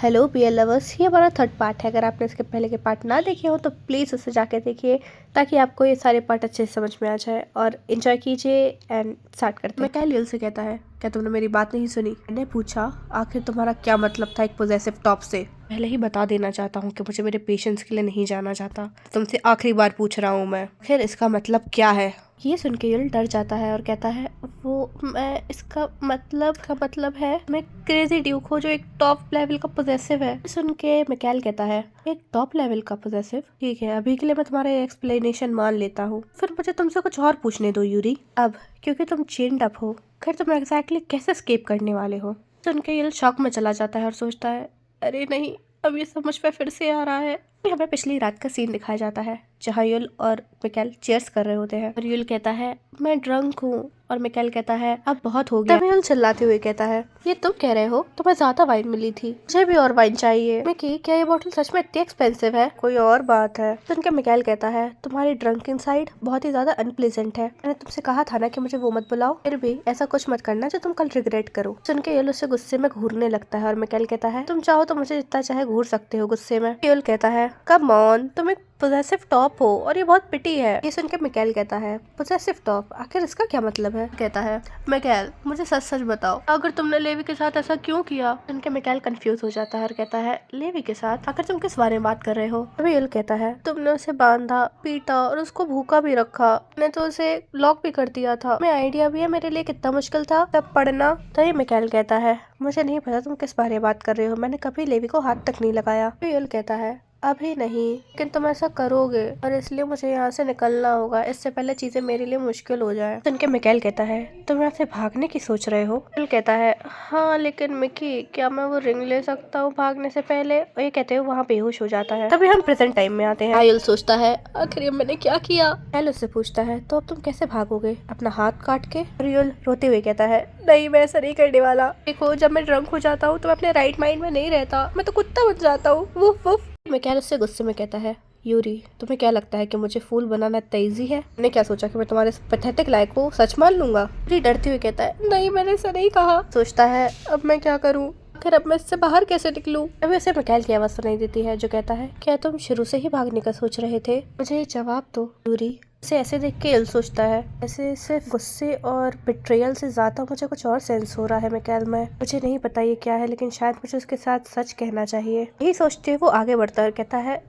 Hello BL lovers, ये हमारा third part है। अगर आपने इसके पहले के पार्ट ना देखे हो तो प्लीज़ उसे जाके देखिए ताकि आपको ये सारे पार्ट अच्छे से समझ में आ जाए और एंजॉय कीजिए। एंड स्टार्ट करते हैं। मैकेल से कहता है, क्या तुमने मेरी बात नहीं सुनी? मैंने पूछा, आखिर तुम्हारा क्या मतलब था एक पॉजेसिव टॉप से? पहले ही बता देना चाहता हूँ कि मुझे मेरे पेशेंट्स के लिए नहीं जाना चाहता। तुमसे आखिरी बार पूछ रहा हूँ मैं, फिर इसका मतलब क्या है? ये सुन के यूल डर जाता है और कहता है, इसका मतलब है मैं क्रेजी ड्यूक हूँ जो एक टॉप लेवल का पोजेसिव है। सुन के मिकाएल कहता है, एक टॉप लेवल का पोजेसिव? ठीक है, अभी के लिए मैं तुम्हारा एक्सप्लेनेशन मान लेता हूँ, फिर मुझे तुमसे कुछ और पूछने दो यूरी। अब क्योंकि तुम चेन्ड अप हो, फिर तुम एग्जैक्टली कैसे एस्केप करने वाले हो? सुन के यूल शॉक में चला जाता है और सोचता है, अरे नहीं, अब ये समझ में फिर से आ रहा है। हमें पिछली रात का सीन दिखाया जाता है जहाँ यूल और मिकाएल चीयर्स कर रहे होते हैं और यूल कहता है, मैं ड्रंक हूँ, और मिकाएल कहता है, अब बहुत हो गया। तभी यूल चिल्लाते हुए कहता है, ये तुम कह रहे हो तुम्हें ज्यादा वाइन मिली थी, मुझे भी और वाइन चाहिए। मिकी, क्या ये बोतल सच में इतनी एक्सपेंसिव है? कोई और बात है? सुन के मिकाएल कहता है, तुम्हारी ड्रंकिंग साइड बहुत ही ज्यादा अनप्लेजेंट है। मैंने तुमसे कहा था ना कि मुझे वो मत बुलाओ, फिर भी ऐसा कुछ मत करना जो तुम कल रिग्रेट करो। सुन के यूल उससे गुस्से में घूरने लगता है और मिकाएल कहता है, तुम चाहो तो मुझे जितना चाहे घूर सकते हो गुस्से में। यूल कहता है, कम ऑन, तुम एक पोजेसिव टॉप हो और ये बहुत पिटी है। ये सुन के मिकाएल कहता है, पोजेसिव टॉप, आखिर इसका क्या मतलब है? कहता है, मिकाएल मुझे सच सच बताओ, अगर तुमने लेवी के साथ ऐसा क्यों किया? सुन के मिकाएल कंफ्यूज हो जाता है और कहता है, लेवी के साथ? आखिर तुम किस बारे में बात कर रहे हो? अभी यूल कहता है, तुमने उसे बांधा, पीटा और उसको भूखा भी रखा। मैंने तो उसे लॉक भी कर दिया था। मैं आइडिया भी है मेरे लिए कितना मुश्किल था तब पढ़ना। तभी मिकाएल कहता है, मुझे नहीं पता तुम किस बारे में बात कर रहे हो, मैंने कभी लेवी को हाथ तक नहीं लगाया। यूल कहता है, अभी नहीं, लेकिन तुम ऐसा करोगे और इसलिए मुझे यहाँ से निकलना होगा, इससे पहले चीजें मेरे लिए मुश्किल हो जाए। सुन के मिकाएल कहता है, तुम यहाँ से भागने की सोच रहे हो? यूल कहता है, हाँ, लेकिन मिकी, क्या मैं वो रिंग ले सकता हूँ भागने से पहले? और ये कहते हुए वहाँ बेहोश हो जाता है। तभी हम प्रेजेंट टाइम में आते हैं। यूल सोचता है, आखिर मैंने क्या किया? यूल उससे पूछता है, तो अब तुम कैसे भागोगे? अपना हाथ काट के? और यूल रोते हुए कहता है, नहीं, मैं ऐसा नहीं करने वाला। देखो, जब मैं ड्रंक हो जाता हूँ तो मैं अपने राइट माइंड में नहीं रहता, मैं तो कुत्ता बन जाता हूँ। Woof woof. मिकाएल उससे गुस्से में कहता है, यूरी, तुम्हें क्या लगता है कि मुझे फूल बनाना तेजी है? मैंने क्या सोचा कि मैं तुम्हारे पैथेटिक लायक को सच मान लूंगा? यूरी डरते हुए कहता है, नहीं, मैंने ऐसा नहीं कहा। सोचता है, अब मैं क्या करूं? आखिर अब मैं इससे बाहर कैसे निकलूं? अभी उसे मिकाएल की आवाज सुनाई देती है जो कहता है, क्या तुम शुरू से ही भागने का सोच रहे थे? मुझे जवाब दो यूरी। उसे ऐसे देख के यूल सोचता है, ऐसे सिर्फ गुस्से और बिट्रेयल से ज्यादा मुझे कुछ और सेंस हो रहा है मिकाएल में। मुझे नहीं पता ये क्या है, लेकिन शायद मुझे उसके साथ सच कहना चाहिए। यही सोचते हुए वो आगे बढ़ता है और कहता है,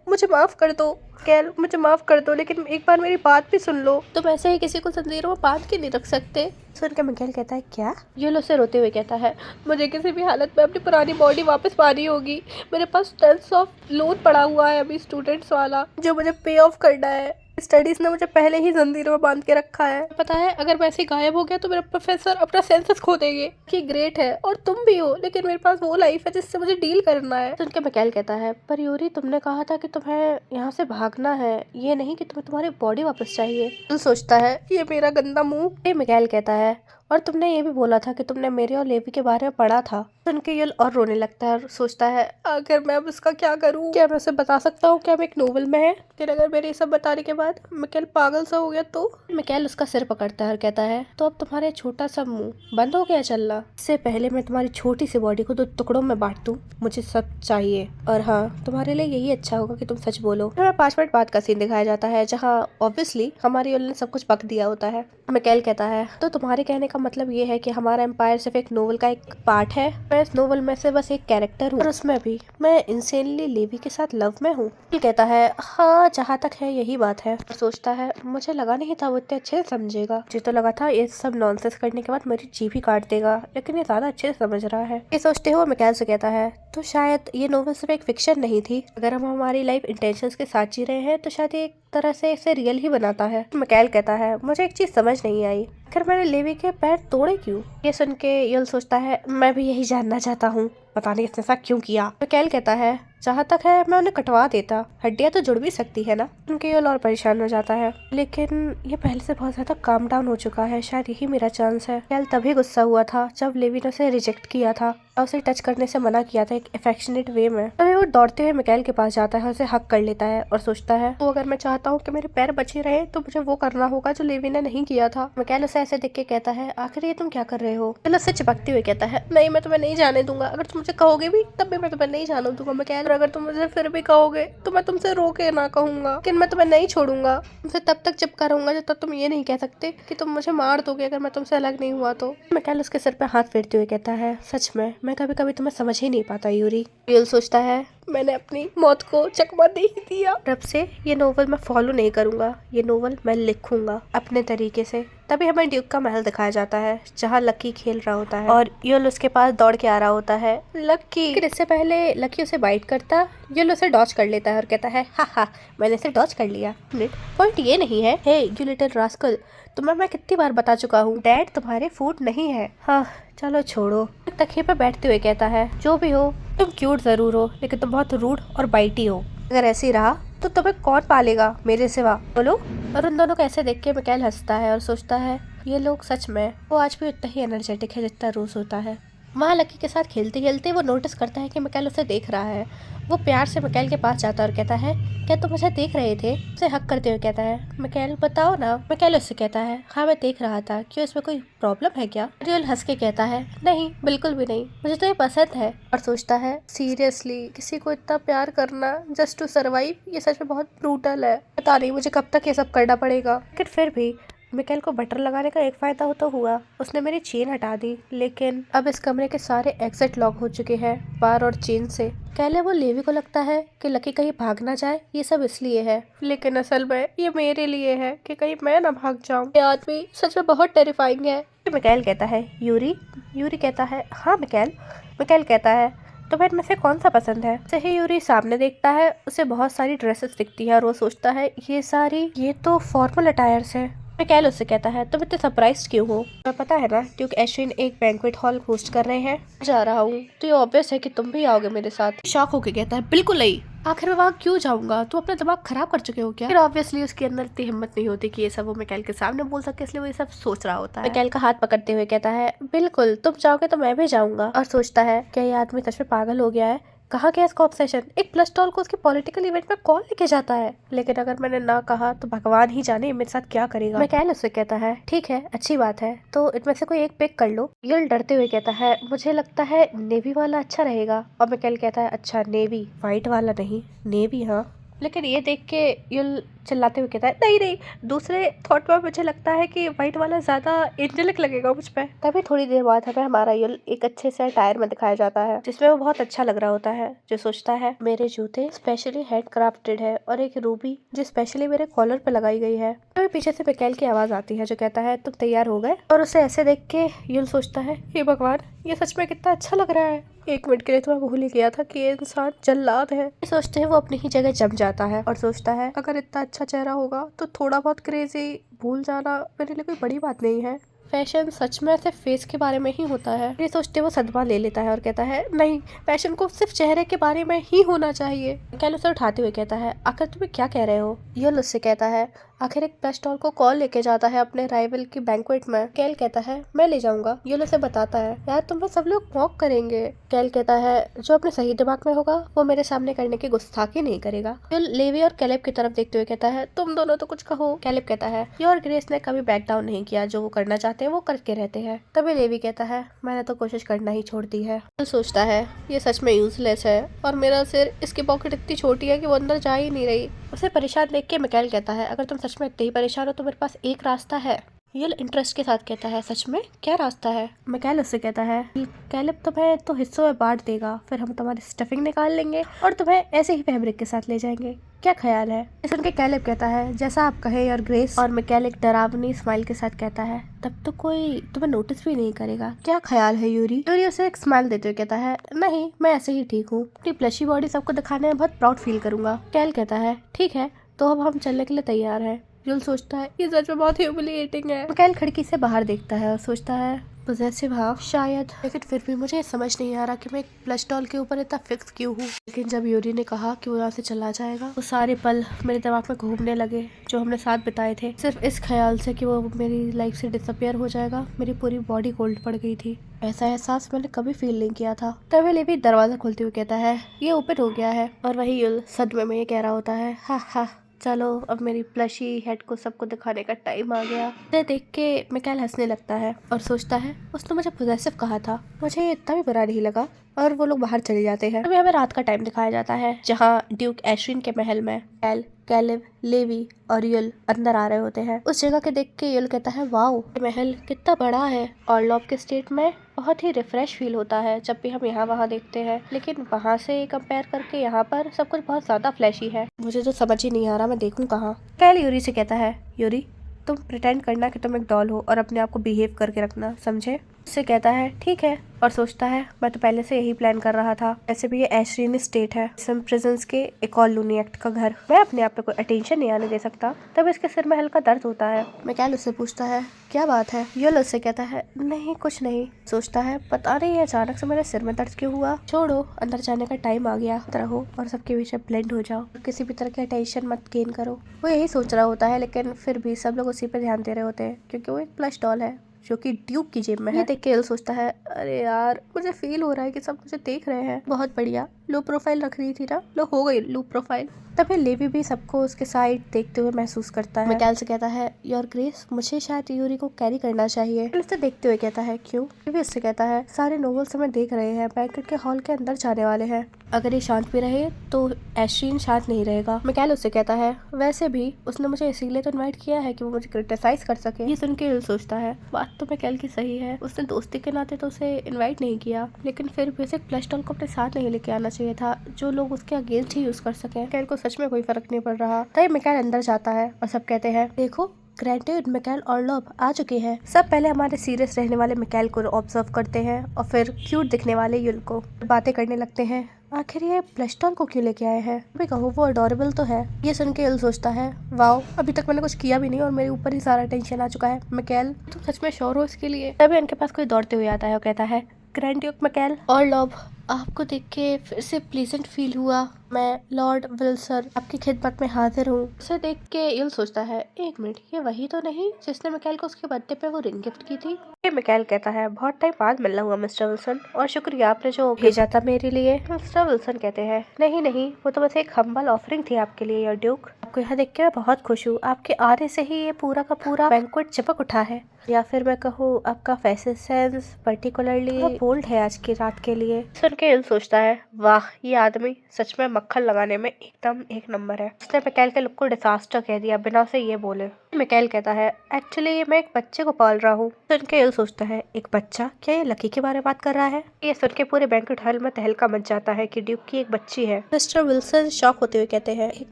मुझे माफ कर दो मिकाएल, मुझे माफ कर दो, लेकिन एक बार मेरी बात भी सुन लो। तुम ऐसे ही किसी को जंजीरों में बांध के नहीं रख सकते। सुन के मिकाएल कहता है, क्या? यूल उसे रोते हुए कहता है, मुझे किसी भी हालत में अपनी पुरानी बॉडी वापस पानी होगी। मेरे पास टन्स ऑफ लोन पड़ा हुआ है अभी स्टूडेंट्स वाला, जो मुझे पे ऑफ करना है। स्टडीज ने मुझे पहले ही जंजीरों में बांध के रखा है। पता है, अगर मैं ऐसे गायब हो गया तो मेरा प्रोफेसर अपना सेंसेस खो देंगे कि ग्रेट है और तुम भी हो, लेकिन मेरे पास वो लाइफ है जिससे मुझे डील करना है। सुन के मिकाएल कहता है, पर यूरी, तुमने कहा था कि तुम्हें यहाँ से भागना है, ये नहीं कि तुम्हें तुम्हारी बॉडी वापस चाहिए। तू सोचता है, ये मेरा गंदा मुंह। मिकाएल कहता है, और तुमने ये भी बोला था कि तुमने मेरे और लेवी के बारे में पढ़ा था। सुन के यूल और रोने लगता है और सोचता है, आखिर मैं अब इसका क्या करूं? क्या मैं उसे बता सकता हूँ क्या मैं एक नोवेल में है? लेकिन अगर मेरे ये सब बताने के बाद मिकाएल पागल सा हो गया तो? मिकाएल उसका सिर पकड़ता है और कहता है, तो अब तुम्हारे छोटा सा मुंह बंद हो गया चलना? इससे पहले मैं तुम्हारी छोटी सी बॉडी को 2 टुकड़ों में बांट दूं, मुझे सच चाहिए। और हाँ, तुम्हारे लिए यही अच्छा होगा कि तुम सच बोलो। हमें 5 मिनट बाद का सीन दिखाया जाता है जहाँ ऑब्वियसली हमारी यूल ने सब कुछ पक दिया होता है। मिकाएल कहता है, तो तुम्हारे कहने का मतलब ये है कि हमारा एम्पायर सिर्फ एक नोवेल का एक पार्ट है? मैं इस नोवेल में से बस एक कैरेक्टर हूँ और उसमें भी मैं इंसेनली लेवी के साथ लव में हूँ? कहता है, हाँ, जहाँ तक है यही बात है। और सोचता है, मुझे लगा नहीं था वो इतने अच्छे से समझेगा। मुझे तो लगा था ये सब नॉनसेंस करने के बाद मेरी जीभ ही काट देगा, लेकिन ये ज्यादा अच्छे से समझ रहा है। ये सोचते हुए मिकाएल से कहता है, तो शायद ये नोवेल सिर्फ एक फिक्शन नहीं थी। अगर हम हमारी लाइफ इंटेंशंस के साथ जी रहे हैं तो शायद ये एक तरह से इसे रियल ही बनाता है। मिकाएल कहता है, मुझे एक चीज समझ नहीं आई, आखिर मैंने लेवी के पैर तोड़े क्यों? ये सुन के यूल सोचता है, मैं भी यही जानना चाहता हूँ, पता नहीं इसने ऐसा क्यों किया। मिकाएल कहता है, जहाँ तक है मैं उन्हें कटवा देता, हड्डियां तो जुड़ भी सकती है ना। उनके यूल और परेशान हो जाता है, लेकिन ये पहले से बहुत ज्यादा काम डाउन हो चुका है, शायद यही मेरा चांस है। मिकाएल तभी गुस्सा हुआ था जब लेवी ने उसे रिजेक्ट किया था। और उसे टच करने से मना किया था एक अफेक्शनेट वे में। तभी वो दौड़ते हुए मिकाएल के पास जाता है, उसे हक कर लेता है और सोचता है तो अगर मैं चाहता हूँ कि मेरे पैर बचे रहे तो मुझे वो करना होगा जो लेवी ने नहीं किया था। मिकाएल उसे ऐसे देख के कहता है आखिर ये तुम क्या कर रहे हो। मिकाएल उससे चिपकते हुए कहता है नहीं, मैं तुम्हें नहीं जाने दूंगा। अगर तुम मुझे कहोगे भी तब भी मैं तुम्हें नहीं जाने दूंगा मिकाएल। अगर तुम मुझे फिर भी कहोगे तो मैं तुमसे रोके ना कहूंगा, लेकिन मैं तुम्हें नहीं छोड़ूंगा। तुमसे तब तक चिपका रहूंगा जब तक तुम ये नहीं कह सकते कि तुम मुझे मार दोगे अगर मैं तुमसे अलग नहीं हुआ तो। मिकाएल उसके सिर पे हाथ फेरते हुए कहता है सच में मैं कभी कभी तुम्हें समझ ही नहीं पाता यूरी। यूल सोचता है मैंने अपनी मौत को चकमा दे ही दिया। अब से ये नोवेल मैं फॉलो नहीं करूंगा, ये नोवेल मैं लिखूंगा अपने तरीके से। तभी हमें ड्यूक का महल दिखाया जाता है जहाँ लकी खेल रहा होता है और यूल उसके पास दौड़ के आ रहा होता है। लकी, इससे पहले लकी उसे बाइट करता, यूल उसे डॉज कर लेता है और कहता है हा मैंने इसे डॉज कर लिया। पॉइंट ये नहीं है, हे यू लिटिल रास्कल, तुम्हें मैं कितनी बार बता चुका हूँ डैड तुम्हारे फूड नहीं है। हाँ चलो छोड़ो। तकिए पे बैठते हुए कहता है जो भी हो तुम क्यूट जरूर हो लेकिन तुम बहुत रूड और बाइटी हो। अगर ऐसे ही रहा तो तुम्हें कौन पालेगा मेरे सिवा, बोलो। और उन दोनों को ऐसे देख के मिकाएल हंसता है और सोचता है ये लोग सच में वो आज भी उतना ही एनर्जेटिक है जितना रोज होता है। वहाँ लकी के साथ खेलते खेलते वो नोटिस करता है कि मिकाएल उसे देख रहा है। वो प्यार से मिकाएल के पास जाता है और कहता है क्या तुम मुझे देख रहे थे। उसे हक करते हुए कहता है मिकाएल बताओ ना। मिकाएल उससे कहता है हाँ मैं देख रहा था, क्यों इसमें कोई प्रॉब्लम है क्या। यूल हंस के कहता है नहीं बिल्कुल भी नहीं, मुझे तो ये पसंद है। और सोचता है सीरियसली किसी को इतना प्यार करना जस्ट टू सर्वाइव, ये सच में बहुत ब्रूटल है। पता नहीं मुझे कब तक ये सब करना पड़ेगा, लेकिन फिर भी मिकाएल को बटर लगाने का एक फायदा तो हुआ, उसने मेरी चेन हटा दी। लेकिन अब इस कमरे के सारे एग्जिट लॉक हो चुके हैं बार और चेन से। पहले वो लेवी को लगता है कि लकी कहीं भाग ना जाए, ये सब इसलिए है, लेकिन असल में ये मेरे लिए है कि कहीं मैं ना भाग जाऊं। ये आदमी सच में बहुत टेरिफाइंग है। मिकाएल कहता है यूरी। यूरी कहता है हाँ मिकाएल। मिकाएल कहता है तो फिर में से कौन सा पसंद है। सही यूरी सामने देखता है, उसे बहुत सारी ड्रेसेस दिखती है और वो सोचता है ये तो फॉर्मल अटायर्स है। मिकाएल उससे कहता है तुम इतने सरप्राइज क्यों हो। मैं पता है ना ड्यूक एश्विन एक बैंक्वेट हॉल होस्ट कर रहे हैं, जा रहा हूँ तो ये ऑब्वियस है कि तुम भी आओगे मेरे साथ। शॉक होके कहता है बिल्कुल नहीं, आखिर मैं वहाँ क्यों जाऊंगा, तुम अपना दिमाग खराब कर चुके हो क्या। फिर ऑब्वियसली उसके अंदर इतनी हिम्मत नहीं होती कि ये सब वो मिकाएल के सामने बोल सके, इसलिए वो ये सब सोच रहा होता है। मिकाएल का हाथ पकड़ते हुए कहता है बिल्कुल तुम जाओगे तो मैं भी जाऊंगा। और सोचता है क्या ये आदमी सच में पागल हो गया है, कहा गया इसका ऑब्सेशन, एक प्लस डॉल को उसके पॉलिटिकल इवेंट में कौन लेके जाता है। लेकिन अगर मैंने ना कहा तो भगवान ही जाने मेरे साथ क्या करेगा। मिकाएल उससे कहता है ठीक है अच्छी बात है, तो इनमें से कोई एक पिक कर लो। यूल डरते हुए कहता है मुझे लगता है नेवी वाला अच्छा रहेगा। और मिकाएल कहता है अच्छा नेवी, व्हाइट वाला नहीं, नेवी हाँ। लेकिन ये देख के यूल चिल्लाते हुए कहता है नहीं नहीं, दूसरे थॉट में मुझे लगता है कि व्हाइट वाला ज्यादा एंजेलिक लगेगा मुझ पे। तभी थोड़ी देर बाद हमें हमारा यूल एक अच्छे से टायर में दिखाया जाता है जिसमें वो बहुत अच्छा लग रहा होता है, जो सोचता है मेरे जूते स्पेशली हैंड क्राफ्टेड है और एक रूबी जो स्पेशली मेरे कॉलर पे लगाई गई है। तभी पीछे से मिकाएल की आवाज आती है जो कहता है तुम तैयार हो गए। और उसे ऐसे देख के यूल सोचता है हे भगवान ये सच में कितना अच्छा लग रहा है। एक मिनट के लिए तो मैं भूल ही गया था कि ये इंसान जल्लाद है। सोचते हैं वो अपनी ही जगह जम जाता है और सोचता है अगर इतना अच्छा चेहरा होगा तो थोड़ा बहुत क्रेजी भूल जाना मेरे लिए कोई बड़ी बात नहीं है। फैशन सच में सिर्फ फेस के बारे में ही होता है। ये सोचते वो सदमा ले लेता है और कहता है नहीं, फैशन को सिर्फ चेहरे के बारे में ही होना चाहिए। कैल उसे उठाते हुए कहता है आखिर तुम्हें क्या कह रहे हो। यूल उससे कहता है आखिर एक प्लस डॉल को कौन लेके जाता है अपने राइवल की बैंक्वेट में। कैल कहता है मैं ले जाऊंगा। यूल उसे बताता है यार तुम्हें सब लोग मॉक करेंगे। कैल कहता है जो अपने सही दिमाग में होगा वो मेरे सामने करने की गुस्ताखी नहीं करेगा। यूल लेवी और कैलेब की तरफ देखते हुए कहता है तुम दोनों तो कुछ कहो। कैलेब कहता है यू और ग्रेस ने कभी बैक डाउन नहीं किया, जो वो करना चाहते हैं वो करके रहते हैं। तभी लेवी कहता है मैंने तो कोशिश करना ही छोड़ दी है। यूल सोचता है ये सच में यूजलेस है और मेरा सिर, इसकी पॉकेट इतनी छोटी है कि वो अंदर जा ही नहीं रही। उसे परेशान देख के मिकाएल कहता है अगर तुम सच में इतने ही परेशान हो तो मेरे पास एक रास्ता है। यूल इंटरेस्ट के साथ कहता है सच में क्या रास्ता है। मिकाएल उससे कहता है कैलेब तुम्हें तो हिस्सों में बांट देगा, फिर हम तुम्हारी स्टफिंग निकाल लेंगे और तुम्हें ऐसे ही फैब्रिक के साथ ले जाएंगे, क्या ख्याल है। इस सुन के कैलेब कहता है जैसा आप कहे और ग्रेस। और मिकाएल एक डरावनी स्माइल के साथ कहता है तब तो कोई तुम्हें नोटिस भी नहीं करेगा, क्या ख्याल है यूरी। यूरी उसे एक स्माइल देते हुए कहता है नहीं मैं ऐसे ही ठीक हूँ, अपनी प्लशी बॉडी सबको दिखाने में बहुत प्राउड फील करूंगा। कैल कहता है ठीक है तो अब हम चलने के लिए तैयार है। यूल सोचता है ये सच में बहुत ह्यूमिलिएटिंग है। मिकाएल खिड़की से बाहर देखता है और सोचता है पॉजेसिव हाँ शायद, लेकिन फिर भी मुझे समझ नहीं आ रहा कि मैं एक प्लस डॉल के ऊपर इतना फिक्स क्यों हूँ। लेकिन जब यूरी ने कहा कि वो यहाँ से चला जाएगा तो सारे पल मेरे दिमाग में घूमने लगे जो हमने साथ बिताए थे। सिर्फ इस ख्याल से कि वो मेरी लाइफ से डिसअपियर हो जाएगा मेरी पूरी बॉडी कोल्ड पड़ गई थी। ऐसा एहसास मैंने कभी फील नहीं किया था। तभी लेवी दरवाजा खोलते हुए कहता है ये ओपन हो गया है, और वही युल सदमे में ये कह रहा होता है हा हा चलो अब मेरी प्लशी हेड को सबको दिखाने का टाइम आ गया। इसे देख के मिकाएल हंसने लगता है और सोचता है उसने मुझे पॉजेसिव कहा था, मुझे इतना भी बुरा नहीं लगा। और वो लोग बाहर चले जाते हैं। अभी हमें रात का टाइम दिखाया जाता है जहाँ ड्यूक एश्विन के महल में कैल, कैलिब, लेवी और युल अंदर आ रहे होते हैं। उस जगह के देख के युल कहता है वाओ ये महल कितना बड़ा है। और लॉब के स्टेट में बहुत ही रिफ्रेश फील होता है जब भी हम यहाँ वहाँ देखते हैं, लेकिन वहाँ से कंपेयर करके यहाँ पर सब कुछ बहुत ज्यादा फ्लैशी है। मुझे तो समझ ही नहीं आ रहा मैं देखूँ कहाँ। कैल यूरी से कहता है यूरी तुम प्रिटेंड करना कि तुम एक डॉल हो और अपने आप को बिहेव करके रखना, समझे। उससे कहता है ठीक है, और सोचता है मैं तो पहले से यही प्लान कर रहा था। ऐसे भी ये एश्रीन स्टेट है, सम प्रिजन्स के एक और लूनी एक्ट का घर, मैं अपने आप पे कोई अटेंशन नहीं आने दे सकता। तब इसके सिर में हल्का दर्द होता है। मिकाएल उससे पूछता है क्या बात है। युल उससे कहता है नहीं कुछ नहीं। सोचता है पता नहीं अचानक से मेरे सिर में दर्द क्यों हुआ। छोड़ो अंदर जाने का टाइम आ गया, रहो और सबके बीच ब्लेंड हो जाओ, किसी भी तरह की अटेंशन मत गेन करो। वो यही सोच रहा होता है, लेकिन फिर भी सब लोग उसी पे ध्यान दे रहे होते हैं क्योंकि वो एक प्लस डॉल है जो कि ड्यूक की जेब में है। ये देख के युल सोचता है अरे यार मुझे फील हो रहा है कि सब मुझे देख रहे हैं। बहुत बढ़िया, लो प्रोफाइल रख रही थी ना, लो हो गई लो प्रोफाइल। तभी लेवी भी सबको उसके साइड देखते हुए महसूस करता है। मिकाएल से कहता है योर ग्रेस मुझे शायद यूरी को कैरी करना चाहिए। उसे देखते हुए कहता है क्यों। लेवी उससे कहता है सारे नोवेल्स हमें देख रहे हैं, बैंकेट के हॉल के अंदर जाने वाले हैं, अगर ये शांत भी रहे तो एश्रीन शांत नहीं रहेगा। मिकाएल उससे कहता है वैसे भी उसने मुझे इसीलिए तो इनवाइट किया है कि वो मुझे क्रिटिसाइज कर सके। ये सुन के युल सोचता है बात तो मिकाएल की सही है, उसने दोस्ती के नाते तो उसे इनवाइट नहीं किया, लेकिन फिर बेसिक प्लस डॉल को अपने साथ नहीं लेके आना चाहिए था जो लोग उसके अगेंस्ट ही यूज कर सके। मिकाएल को सच में कोई फर्क नहीं पड़ रहा। तभी मिकाएल अंदर जाता है और सब कहते हैं देखो ग्रैंटेड मिकाएल और लॉब आ चुके हैं। सब पहले हमारे सीरियस रहने वाले मिकाएल को ऑब्जर्व करते हैं और फिर क्यूट दिखने वाले युल को बातें करने लगते हैं। आखिर ये प्लस डॉल को क्यों लेके आए हैं। अभी कहो वो अडोरेबल तो है। ये सुन के युल सोचता है वाओ अभी तक मैंने कुछ किया भी नहीं और मेरे ऊपर ही सारा टेंशन आ चुका है। मिकाएल तुम सच में श्योर हो इसके लिए। तभी उनके पास कोई दौड़ते हुए आता है और कहता है ग्रैंड ड्यूक मिकाएल और लॉब आपको देख के फिर से प्लीजेंट फील हुआ। मैं लॉर्ड विल्सर आपकी खिदमत में हाजिर हूँ। उसे देख के युल सोचता है एक मिनट ये वही तो नहीं जिसने मिकाएल को उसके बर्थडे पे वो रिंग गिफ्ट की थी। मिकाएल कहता है बहुत टाइम बाद मिलना हुआ मिस्टर विल्सन, और शुक्रिया आपने जो भेजा था मेरे लिए। मिस्टर विल्सन कहते हैं नहीं नहीं वो तो बस एक हम्बल ऑफरिंग थी आपके लिए योर ड्यूक। आपको यहाँ देख के मैं बहुत खुश हूँ, आपके आने से ही ये पूरा का पूरा बैंक्वेट चिपक उठा है, या फिर मैं कहूँ आपका फैशन सेंस पर्टिकुलरली बोल्ड है आज की रात के लिए। सुन के युल सोचता है वाह ये आदमी सच में मक्खन लगाने में एकदम एक नंबर है। उसने मिकाएल के लुक को डिजास्टर कह दिया बिना उसे ये बोले। मिकाएल कहता है एक्चुअली मैं एक बच्चे को पाल रहा हूँ। सुन के युल सोचता है एक बच्चा, क्या ये लकी के बारे में बात कर रहा है। ये सुन के पूरे बैंक्वेट हॉल में तहलका मच जाता है कि ड्यूक की एक बच्ची है। मिस्टर विल्सन शॉक होते हुए कहते हैं एक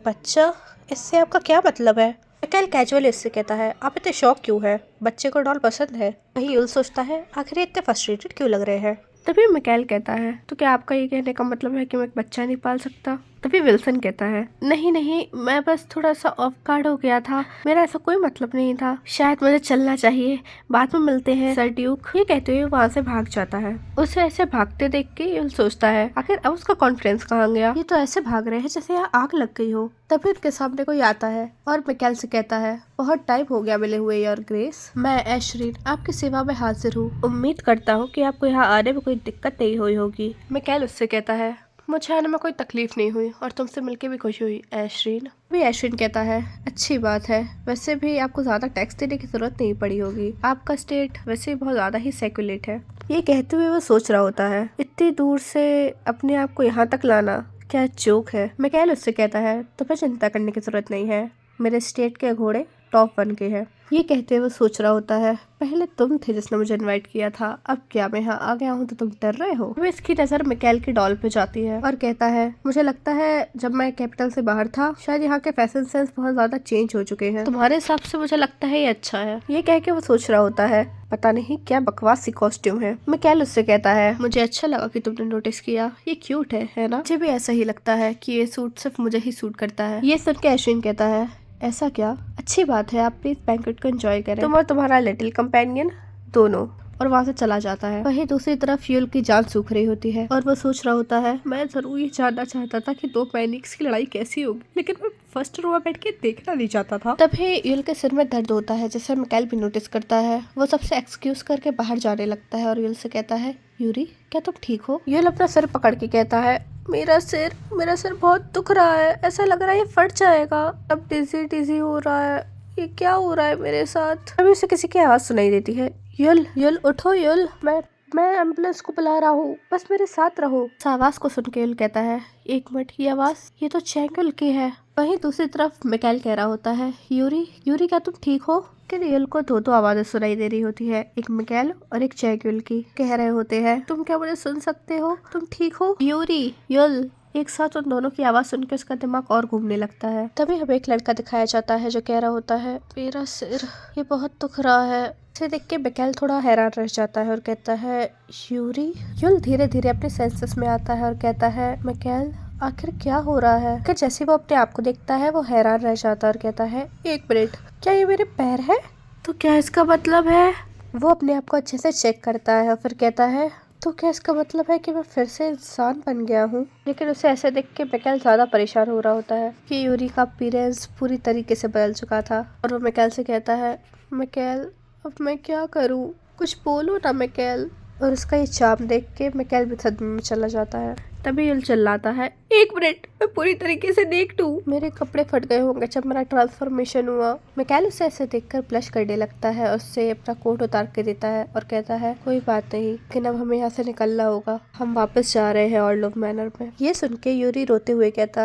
बच्चा, इससे आपका क्या मतलब है। मिकाएल कैजुअली इससे कहता है आप इतने शॉक क्यों है, बच्चे को डॉल पसंद है। वही युल सोचता है आखिर इतने फ्रस्ट्रेटेड क्यों लग रहे हैं। तभी मिकाएल कहता है तो क्या आपका ये कहने का मतलब है कि मैं एक बच्चा नहीं पाल सकता। तभी विल्सन कहता है नहीं नहीं मैं बस थोड़ा सा ऑफ गार्ड हो गया था, मेरा ऐसा कोई मतलब नहीं था, शायद मुझे चलना चाहिए, बाद में मिलते हैं सर ड्यूक। ये कहते हुए वहाँ से भाग जाता है। उसे ऐसे भागते देख के युल सोचता है आखिर अब उसका कॉन्फिडेंस कहाँ गया, ये तो ऐसे भाग रहे हैं जैसे यहाँ आग लग गई हो। तभी उनके सामने कोई आता है और मिकाएल से कहता है बहुत टाइम हो गया मिले हुए योर ग्रेस, मैं एश्रीन आपकी सेवा में हाजिर हूँ, उम्मीद करता हूँ कि आपको यहाँ आने में कोई दिक्कत नहीं हुई होगी। मिकाएल उससे कहता है मुझे आने में कोई तकलीफ नहीं हुई और तुमसे मिलके भी खुशी हुई एश्रीन। भी एश्रीन कहता है अच्छी बात है, वैसे भी आपको ज्यादा टैक्स देने की जरूरत नहीं पड़ी होगी, आपका स्टेट वैसे भी बहुत ज्यादा ही सेक्युलेट है। ये कहते हुए वो सोच रहा होता है इतनी दूर से अपने आप को यहाँ तक लाना क्या जोक है। मिकाएल उससे कहता है तुम्हें चिंता करने की जरूरत नहीं है, मेरे स्टेट के घोड़े टॉप 1 के हैं। ये कहते हुए सोच रहा होता है पहले तुम थे जिसने मुझे इनवाइट किया था, अब क्या मैं यहाँ आ गया हूँ तो तुम डर रहे हो। वो इसकी नजर मिकाएल की डॉल पे जाती है और कहता है मुझे लगता है जब मैं कैपिटल से बाहर था शायद यहाँ के फैशन सेंस बहुत ज्यादा चेंज हो चुके हैं, तुम्हारे हिसाब से मुझे लगता है ये अच्छा है। ये कह के वो सोच रहा होता है पता नहीं क्या बकवास सी कॉस्ट्यूम है। मिकाएल उससे कहता है मुझे अच्छा लगा कि तुमने नोटिस किया, ये क्यूट है ना। मुझे भी ऐसा ही लगता है कि ये सूट सिर्फ मुझे ही सूट करता है। ये सुन के एश्विन कहता है ऐसा क्या, अच्छी बात है, आप प्लीज बैंक्वेट को एंजॉय करें, तुम और तुम्हारा लिटिल कंपेनियन दोनों। और वहाँ से चला जाता है। वहीं दूसरी तरफ यूल की जान सूख रही होती है और वो सोच रहा होता है, मैं जरूर ये जानना चाहता था कि दो पैनिक्स की लड़ाई कैसी होगी, लेकिन मैं फर्स्ट रो में बैठ के देखना नहीं चाहता था। तभी यूल के सिर में दर्द होता है, जिसे मिकाइल भी नोटिस करता है। वो सबसे एक्सक्यूज करके बाहर जाने लगता है और यूल से कहता है, यूरी क्या तुम ठीक हो? यूल अपना सिर पकड़ के कहता है, मेरा सिर बहुत दुख रहा है, ऐसा लग रहा है ये फट जाएगा। अब डिजी डिजी हो रहा है, ये क्या हो रहा है मेरे साथ? अभी उसे किसी की आवाज सुनाई देती है, युल युल उठो युल, मैं एम्बुलेंस को बुला रहा हूँ, बस मेरे साथ रहो। उस आवाज को सुन के युल कहता है, एक मिनट, ये आवाज ये तो चैंगुल की है। वहीं दूसरी तरफ मिकाइल कह रहा होता है, यूरी क्या तुम ठीक हो? लेकिन युल को दो आवाजें सुनाई दे रही होती है, एक मिकाइल और एक चैंगुल की। कह रहे होते हैं, तुम क्या मुझे सुन सकते हो? तुम ठीक हो? Yuri, you'll. एक साथ उन दोनों की आवाज सुनकर उसका दिमाग और घूमने लगता है। तभी हमें एक लड़का दिखाया जाता है जो कह रहा होता है, मेरा सिर ये बहुत दुख रहा है। इसे देख के मिकाइल थोड़ा हैरान रह जाता है और कहता है, यूरी? युल धीरे धीरे अपने सेंसेस में आता है और कहता है, मिकाइल आखिर क्या हो रहा है? कि जैसे वो अपने आप को देखता है वो हैरान रह जाता है और कहता है, एक मिनट, क्या ये मेरे पैर है? तो क्या इसका मतलब है? वो अपने आप को अच्छे से चेक करता है और फिर कहता है, तो क्या इसका मतलब है कि मैं फिर से इंसान बन गया हूँ? लेकिन उसे ऐसे देख के मिकाइल ज्यादा परेशान हो रहा होता है कि यूरी का अपीयरेंस पूरी तरीके से बदल चुका था। और वो मिकाइल से कहता है, मिकाइल अब मैं क्या करूँ? कुछ बोलो ना मिकाइल। और उसका ये चार्म देख के मिकाइल भी सदमे में चला जाता है। तभी युल चिल्लाता है, एक मिनट, मैं पूरी तरीके से देख लूं, मेरे कपड़े फट गए होंगे जब मेरा ट्रांसफॉर्मेशन हुआ। मिकाइल उसे ऐसे देखकर ब्लश करने लगता है और उससे अपना कोट उतार के देता है और कहता है, कोई बात नहीं, लेकिन अब हमें यहाँ से निकलना होगा, हम वापस जा रहे हैं ऑर्लोव मैनर में। ये सुन के यूल रोते हुए कहता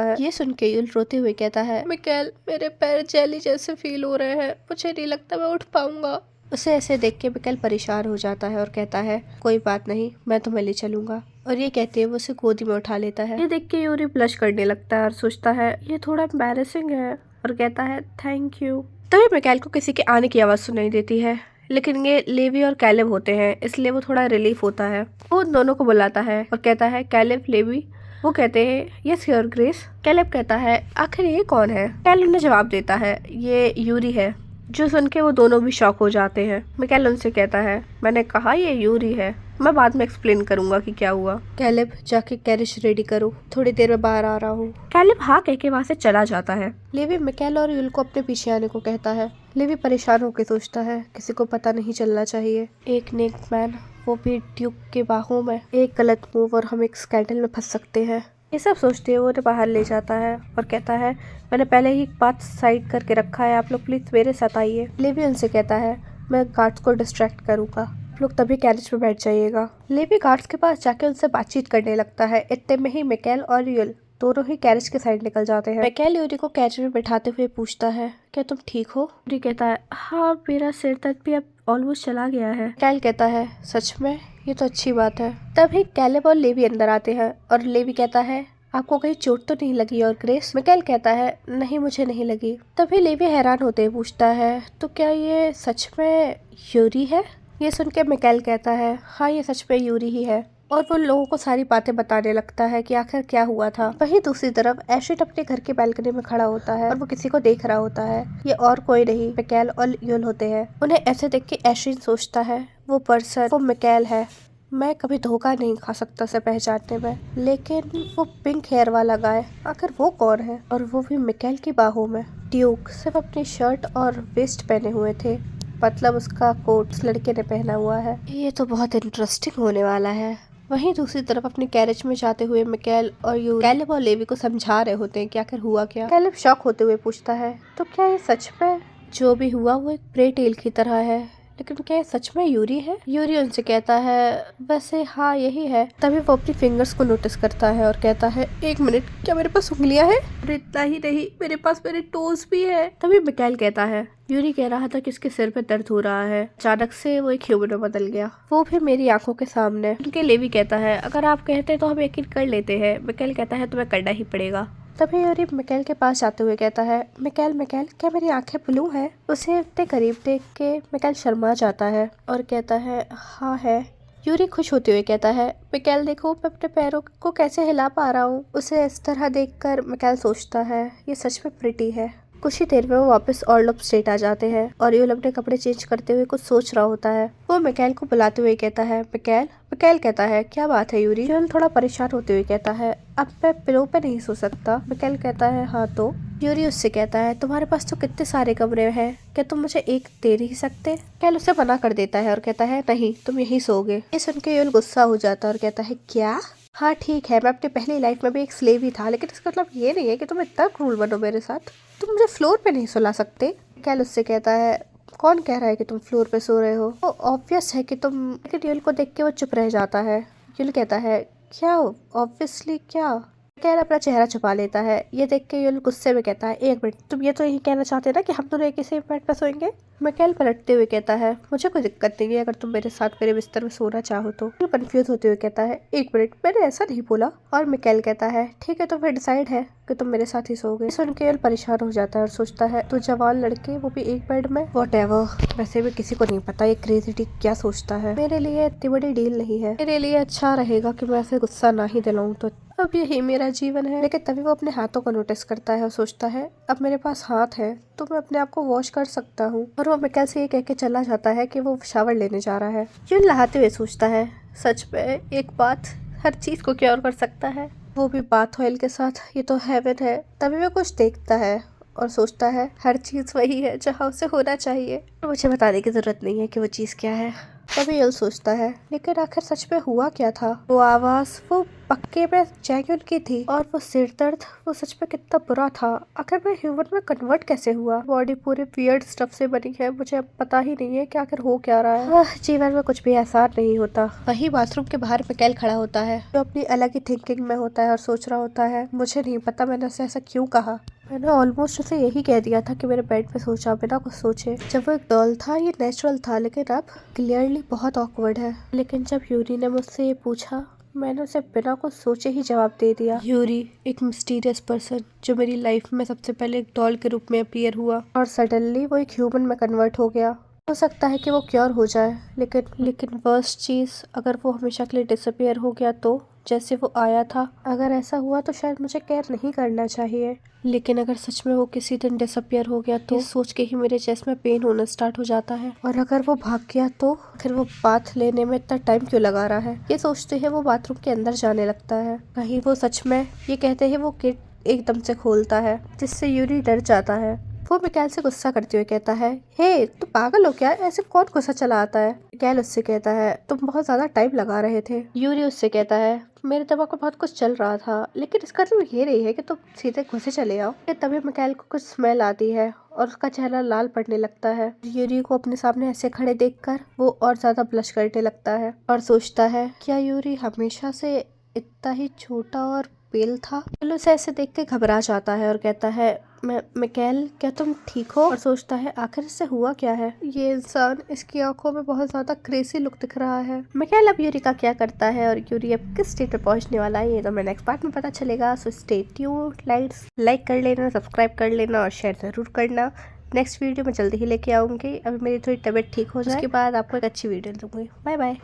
है, मिकाइल मेरे पैर जेली जैसे फील हो रहे हैं, मुझे नहीं लगता मैं उठ पाऊंगा। उसे ऐसे देख के मिकाइल परेशान हो जाता है और कहता है, कोई बात नहीं, मैं तुम्हें ले चलूंगा। और ये कहते हुए वो उसे गोदी में उठा लेता है। ये देख के यूरी ब्लश करने लगता है और सोचता है ये थोड़ा एम्बैरेसिंग है और कहता है, थैंक यू। तभी मिकाइल को किसी के आने की आवाज सुनाई देती है, लेकिन ये लेवी और कैलेब होते हैं, इसलिए वो थोड़ा रिलीफ होता है। वो उन दोनों को बुलाता है और कहता है, कैलेब, लेवी। वो कहते हैं, यस योर ग्रेस। कैलेब कहता है, आखिर ये कौन है? कैलेब ने जवाब देता है, ये यूरी है। जो सुन के वो दोनों भी शॉक हो जाते हैं। मिकाइल उनसे कहता है, मैंने कहा ये यूरी है, मैं बाद में एक्सप्लेन करूंगा कि क्या हुआ। कैलेब जाके कैरिज रेडी करो, थोड़ी देर में बाहर आ रहा हूँ। कैलेब हाँ कह के वहाँ से चला जाता है। लेवी मिकाइल और युल को अपने पीछे आने को कहता है। लेवी परेशान होकर सोचता है, किसी को पता नहीं चलना चाहिए, एक नेक मैन, वो भी ड्यूक के बाहों में, एक गलत मूव और हम एक स्कैंडल में फंस सकते हैं। ये सब सोचते हुए उन्हें बाहर ले जाता है और कहता है, मैंने पहले ही एक बात साइड करके रखा है, आप लोग प्लीज मेरे साथ आइए। लेवी उनसे कहता है, मैं गार्ड्स को डिस्ट्रैक्ट करूंगा, आप लोग तभी कैरिज में बैठ जाइएगा। लेवी गार्ड्स के पास जाके उनसे बातचीत करने लगता है। इतने में ही मिकाइल और युल दोनों ही कैरिज के साइड निकल जाते हैं। मिकाइल यूरी को कैरिज में बैठाते हुए पूछता है, क्या तुम ठीक हो? यूरी कहता है, हाँ मेरा सिर दर्द भी अब ऑलमोस्ट चला गया है। मिकाइल कहता है, सच में? ये तो अच्छी बात है। तभी कैलेब और लेवी अंदर आते हैं और लेवी कहता है, आपको कहीं चोट तो नहीं लगी? और ग्रेस? मिकाइल कहता है, नहीं मुझे नहीं लगी। तभी लेवी हैरान होते हुए पूछता है, तो क्या ये सच में यूरी है? ये सुन के मिकाइल कहता है, हाँ ये सच में यूरी ही है। और वो लोगों को सारी बातें बताने लगता है कि आखिर क्या हुआ था। वहीं दूसरी तरफ एशिड अपने घर के बालकनी में खड़ा होता है और वो किसी को देख रहा होता है। ये और कोई नहीं, मिकाइल और युल होते हैं। उन्हें ऐसे देख के एशिड सोचता है, वो पर्सन वो मिकाइल है। मैं कभी धोखा नहीं खा सकता उसे पहचानने में, लेकिन वो पिंक हेयर वाला गाय, आखिर वो कौन है? और वो भी मिकाइल की बाहों में। ड्यूक सिर्फ अपनी शर्ट और वेस्ट पहने हुए थे, मतलब उसका कोट उस लड़के ने पहना हुआ है। ये तो बहुत इंटरेस्टिंग होने वाला है। वहीं दूसरी तरफ अपने कैरेज में जाते हुए मिकाइल और यूरी कैलेब और लेवी को समझा रहे होते हैं कि आखिर हुआ क्या। कैलेब शॉक होते हुए पूछता है, तो क्या ये सच में जो भी हुआ वो एक प्रे टेल की तरह है, लेकिन क्या ये सच में यूरी है? यूरी उनसे कहता है, वैसे हाँ यही है। तभी वो अपनी फिंगर्स को नोटिस करता है और कहता है, एक मिनट, क्या मेरे पास उंगलियां हैं? और इतना ही नहीं, मेरे पास मेरे टोज भी है। तभी मिकाइल कहता है, यूरी कह रहा था कि इसके सिर पे दर्द हो रहा है, अचानक से वो एक ह्यूमन में बदल गया, वो भी मेरी आंखों के सामने। उनके लेवी कहता है, अगर आप कहते तो हम यकीन कर लेते हैं। मिकाइल कहता है, तुम्हें करना ही पड़ेगा। तभी यूरी मिकाइल के पास जाते हुए कहता है, मिकाइल क्या मेरी आंखें ब्लू हैं? उसे इतने करीब देख के मिकाइल शर्मा जाता है और कहता है, हाँ है। यूरी खुश होते हुए कहता है, मिकाइल देखो मैं अपने पैरों को कैसे हिला पा रहा हूँ। उसे इस तरह देखकर मिकाइल सोचता है, ये सच में प्रिटी है। कुछ ही देर में वो वापस ऑर्लोप स्टेट आ जाते हैं और यूल अपने कपड़े चेंज करते हुए कुछ सोच रहा होता है। वो मिकाएल को बुलाते हुए कहता है, मिकाएल। मिकाएल कहता है, क्या बात है यूरी? यूल थोड़ा परेशान होते हुए कहता है, अब मैं पिलो पे नहीं सो सकता। मिकाएल कहता है, हाँ तो? यूरी उससे कहता है, तुम्हारे पास तो कितने सारे कमरे हैं, क्या तुम मुझे एक दे नहीं सकते? मिकाएल उसे मना कर देता है और कहता है, नहीं, तुम यहीं सोओगे। ये सुन के यूल गुस्सा हो जाता है और कहता है, क्या? हाँ ठीक है, मैं अपनी पहली लाइफ में भी एक स्लेव ही था, लेकिन इसका मतलब ये नहीं है कि तुम इतना क्रूर बनो मेरे साथ। तुम मुझे फ्लोर पे नहीं सुला सकते। कैल उससे कहता है, कौन कह रहा है कि तुम फ्लोर पे सो रहे हो? वो ऑब्वियस है कि तुम। लेकिन यूल को देख के वो चुप रह जाता है। यूल कहता है, क्या ऑब्वियसली क्या? कैल अपना चेहरा छुपा लेता है। ये देख के यूल गुस्से में कहता है, एक मिनट, तुम ये तो यही कहना चाहते ना कि हम दोनों एक ही सेम बेड पर सोएंगे? मिकाएल पलटते हुए कहता है, मुझे कोई दिक्कत नहीं है अगर तुम मेरे साथ मेरे बिस्तर में सोना चाहो तो। यूल कंफ्यूज होते हुए कहता है, एक मिनट, मैंने ऐसा नहीं बोला। और मिकाएल कहता है, ठीक है, तो फिर डिसाइड है कि तुम मेरे साथ ही सोओगे। सुन के यूल परेशान हो जाता है और सोचता है, तो जवान लड़के, वो भी एक बेड में, व्हाटएवर। वैसे भी किसी को नहीं पता ये क्रेजी टिक क्या सोचता है। मेरे लिए इतनी बड़ी डील नहीं है। मेरे लिए अच्छा रहेगा कि मैं ऐसे गुस्सा ना ही दिलाऊं, तो अब यही मेरा जीवन है। लेकिन तभी वो अपने हाथों को नोटिस करता है और सोचता है, अब मेरे पास हाथ है तो मैं अपने आप को वॉश कर सकता हूँ। और वो मिकाएल से ये कह के चला जाता है कि वो शावर लेने जा रहा है। यूल नहाते हुए सोचता है, सच में एक बात हर चीज को क्योर कर सकता है, वो भी बाथ ऑयल के साथ। ये तो हेवन है। तभी वो कुछ देखता है और सोचता है, हर चीज वही है जहाँ उसे होना चाहिए। मुझे बताने की जरूरत नहीं है कि वो चीज क्या है। तभी यूल सोचता है, लेकिन आखिर सच में हुआ क्या था? वो आवाज, वो पक्के में जेन्युइन की थी, और वो सिर दर्द, वो सच में कितना बुरा था। आखिर मैं ह्यूमन में कन्वर्ट कैसे हुआ? बॉडी पूरे वियर्ड स्टफ से बनी है, मुझे अब पता ही नहीं है कि आखिर हो क्या रहा है। जीवन में कुछ भी आसान नहीं होता। वही बाथरूम के बाहर मिकाएल खड़ा होता है, जो अपनी अलग ही थिंकिंग में होता है और सोच रहा होता है, मुझे नहीं पता मैंने उसे ऐसा क्यों कहा। मैंने ऑलमोस्ट उसे यही कह दिया था कि मेरे बेड पे सो जा बिना कुछ सोचे। जब वो एक डॉल था ये नेचुरल था, लेकिन अब क्लियरली बहुत ऑकवर्ड है। लेकिन जब यूरी ने मुझसे ये पूछा, मैंने उसे बिना कुछ सोचे ही जवाब दे दिया। यूरी, एक मिस्टीरियस पर्सन जो मेरी लाइफ में सबसे पहले एक डॉल के रूप में अपीयर हुआ और सडनली वो एक ह्यूमन में कन्वर्ट हो गया। हो सकता है कि वो क्योर हो जाए, लेकिन वर्स्ट चीज, अगर वो हमेशा के लिए डिसअपियर हो गया तो, जैसे वो आया था। अगर ऐसा हुआ तो शायद मुझे केयर नहीं करना चाहिए, लेकिन अगर सच में वो किसी दिन डिसअपियर हो गया तो सोच के ही मेरे चेस्ट में पेन होना स्टार्ट हो जाता है। और अगर वो भाग गया तो फिर वो बाथ लेने में इतना टाइम क्यों लगा रहा है? ये सोचते ही वो बाथरूम के अंदर जाने लगता है। कहीं वो सच में, ये कहते ही वो गेट एकदम से खोलता है, जिससे यूरी डर जाता है। वो मिकाएल से गुस्सा करते हुए कहता है, हे तुम पागल हो क्या? ऐसे कौन गुस्सा चला आता है? मिकाएल उससे कहता है, तुम बहुत ज्यादा टाइम लगा रहे थे। यूरी उससे कहता है, मेरे दिमाग में बहुत कुछ चल रहा था, लेकिन इसका मतलब ये नहीं है कि तुम सीधे घुसे चले आओ। तभी मिकाएल को कुछ स्मेल आती है और उसका चेहरा लाल पड़ने लगता है। यूरी को अपने सामने ऐसे खड़े देखकर वो और ज्यादा ब्लश करने लगता है और सोचता है, क्या यूरी हमेशा से इतना ही छोटा और पेल था? उसे ऐसे देख के घबरा जाता है और कहता है, मिकाएल, क्या तुम ठीक हो? और सोचता है, आखिर इससे हुआ क्या है? ये इंसान, इसकी आंखों में बहुत ज्यादा क्रेजी लुक दिख रहा है। मिकाएल अब यूरी का क्या करता है और यूरी अब किस स्टेट पे पहुंचने वाला है, ये तो मैं नेक्स्ट पार्ट में पता चलेगा। सो स्टे ट्यून्ड, लाइक कर लेना, सब्सक्राइब कर लेना और शेयर जरूर करना। नेक्स्ट वीडियो मैं जल्दी ही लेके आऊंगी। अभी मेरी थोड़ी तबीयत ठीक हो जाए, उसके बाद आपको एक अच्छी वीडियो दूंगी। Bye bye.